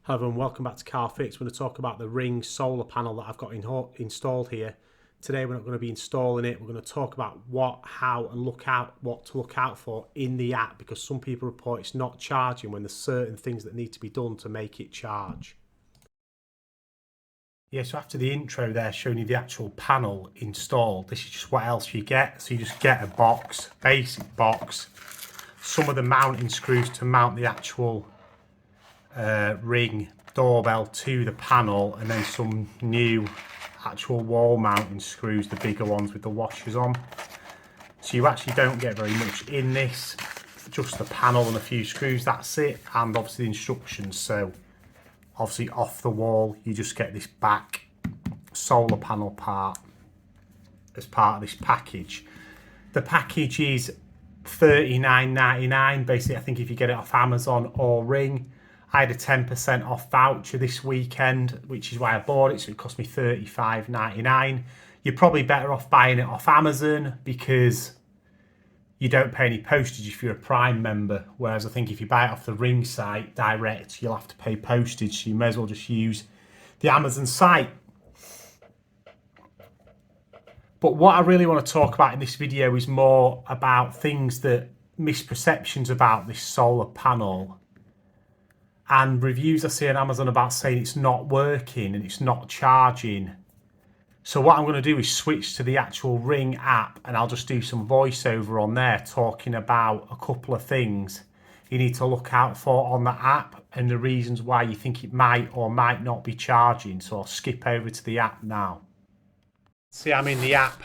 Hello everyone, welcome back to Car Fix. We're going to talk about the Ring solar panel that I've got installed here. Today we're not going to be installing it. We're going to talk about what, how and what to look out for in the app, because some people report it's not charging when there's certain things that need to be done to make it charge. Yeah, so after the intro there showing you the actual panel installed, this is just what else you get. So you just get a box, basic box, some of the mounting screws to mount the actual Ring doorbell to the panel, and then some new actual wall mounting screws, the bigger ones with the washers on. So you actually don't get very much in this, just the panel and a few screws, that's it, and obviously the instructions. So obviously off the wall you just get this back solar panel part as part of this package. The package is $39.99 basically. I think if you get it off Amazon or Ring. I had a 10% off voucher this weekend, which is why I bought it, so it cost me $35.99. You're probably better off buying it off Amazon because you don't pay any postage if you're a Prime member, whereas I think if you buy it off the Ring site direct, you'll have to pay postage, so you may as well just use the Amazon site. But what I really want to talk about in this video is more about things that misperceptions about this solar panel, and reviews I see on Amazon about saying it's not working and it's not charging. So what I'm going to do is switch to the actual Ring app, and I'll just do some voiceover on there talking about a couple of things you need to look out for on the app and the reasons why you think it might or might not be charging. So I'll skip over to the app now. See, I'm in the app,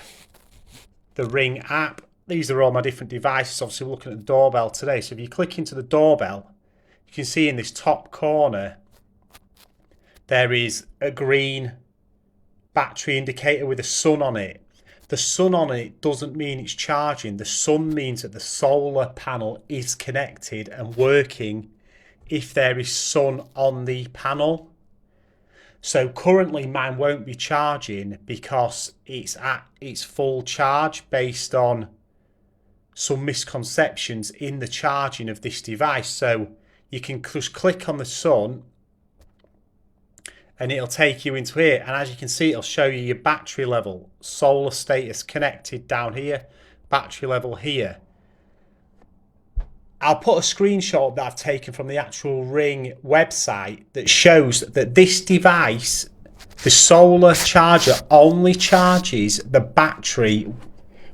the Ring app. These are all my different devices. Obviously we're looking at the doorbell today. So if you click into the doorbell, you can see in this top corner there is a green battery indicator with a sun on it. The sun on it doesn't mean it's charging. The sun means that the solar panel is connected and working if there is sun on the panel. So currently mine won't be charging because it's at its full charge based on some misconceptions in the charging of this device. So you can just click on the sun and it'll take you into here, and as you can see it'll show you your battery level, solar status connected down here, battery level here. I'll put a screenshot that I've taken from the actual Ring website that shows that this device, the solar charger, only charges the battery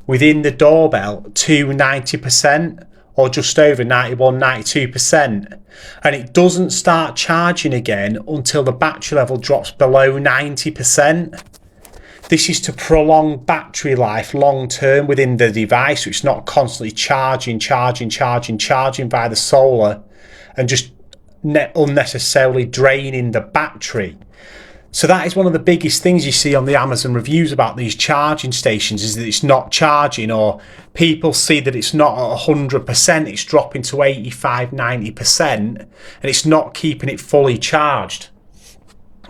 within the doorbell to 90%. Or just over 91, 92%. And it doesn't start charging again until the battery level drops below 90%. This is to prolong battery life long term within the device, so it's not constantly charging by the solar and just unnecessarily draining the battery. So that is one of the biggest things you see on the Amazon reviews about these charging stations, is that it's not charging, or people see that it's not at 100%, it's dropping to 85, 90%, and it's not keeping it fully charged.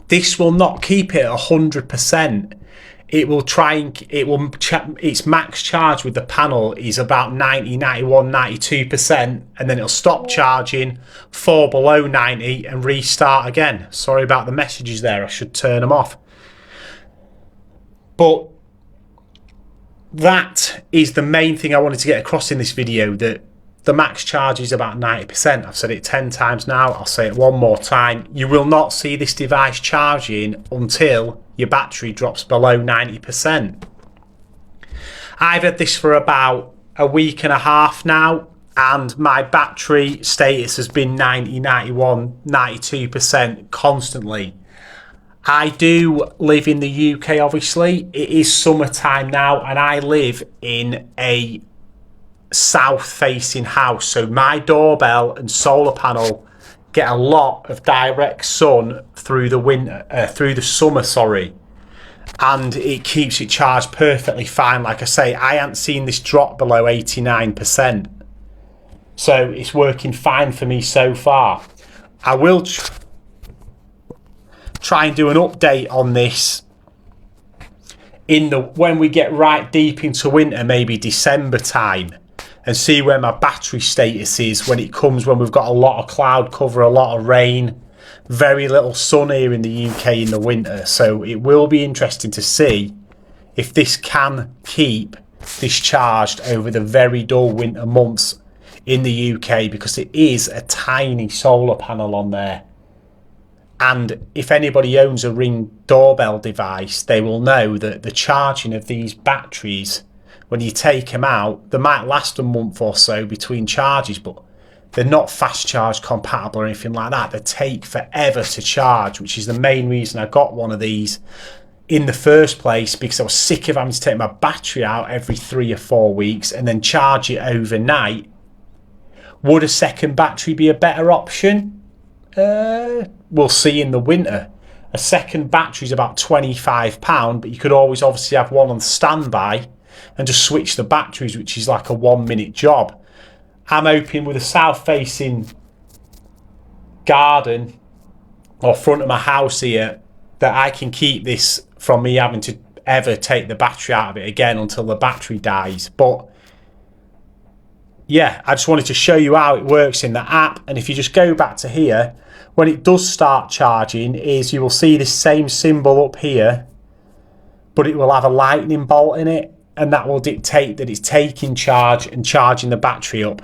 This will not keep it at 100%. It will its max charge with the panel is about 90, 91, 92%, and then it'll stop charging, fall below 90 and restart again. Sorry about the messages there, I should turn them off. But that is the main thing I wanted to get across in this video, that the max charge is about 90%. I've said it 10 times now, I'll say it one more time. You will not see this device charging until your battery drops below 90%. I've had this for about a week and a half now, and my battery status has been 90, 91, 92% constantly. I do live in the UK, obviously. It is summertime now, and I live in a south-facing house, so my doorbell and solar panel get a lot of direct sun through the summer, and it keeps it charged perfectly fine. Like I say, I haven't seen this drop below 89%, so it's working fine for me so far. I will try and do an update on this when we get right deep into winter, maybe December time, and see where my battery status is when we've got a lot of cloud cover, a lot of rain. very little sun here in the UK in the winter, so it will be interesting to see if this can keep discharged over the very dull winter months in the UK, because it is a tiny solar panel on there. And if anybody owns a Ring doorbell device, they will know that the charging of these batteries, when you take them out, they might last a month or so between charges, but they're not fast charge compatible or anything like that. They take forever to charge, which is the main reason I got one of these in the first place, because I was sick of having to take my battery out every 3 or 4 weeks and then charge it overnight. Would a second battery be a better option? We'll see in the winter. A second battery is about £25, but you could always obviously have one on standby and just switch the batteries, which is like a 1-minute job. I'm hoping with a south facing garden or front of my house here that I can keep this from me having to ever take the battery out of it again until the battery dies. But yeah, I just wanted to show you how it works in the app. And if you just go back to here, when it does start charging, is you will see this same symbol up here, but it will have a lightning bolt in it, and that will dictate that it's taking charge and charging the battery up.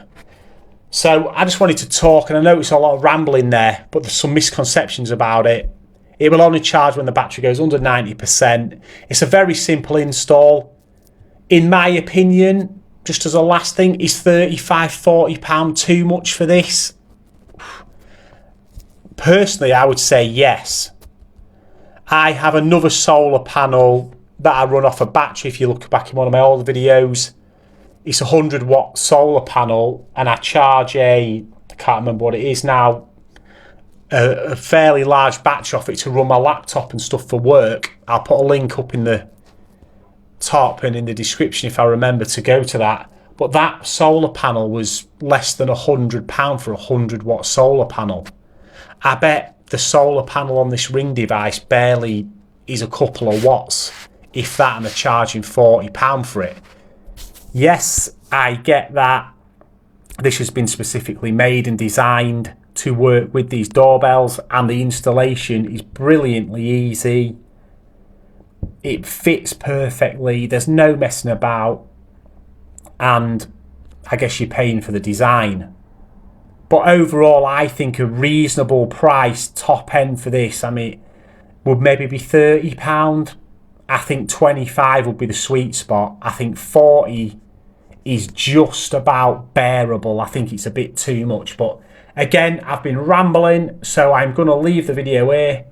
So I just wanted to talk, and I know it's a lot of rambling there, but there's some misconceptions about it. It will only charge when the battery goes under 90%. It's a very simple install. In my opinion, just as a last thing, is £35–40 too much for this? Personally, I would say yes. I have another solar panel that I run off a battery. If you look back in one of my older videos, it's a 100-watt solar panel, and I charge I can't remember what it is now, a fairly large battery off it to run my laptop and stuff for work. I'll put a link up in the top and in the description if I remember to go to that. But that solar panel was less than £100 for a 100-watt solar panel. I bet the solar panel on this Ring device barely is a couple of watts, if that, and they're charging £40 for it. Yes, I get that this has been specifically made and designed to work with these doorbells, and the installation is brilliantly easy. It fits perfectly, there's no messing about, and I guess you're paying for the design. But overall, I think a reasonable price, top end for this, I mean, would maybe be £30. I think 25 would be the sweet spot. I think 40 is just about bearable. I think it's a bit too much. But again, I've been rambling, so I'm going to leave the video here.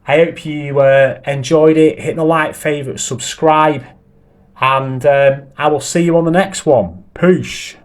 I hope you enjoyed it. Hit the like, favourite, subscribe, and I will see you on the next one. Peace.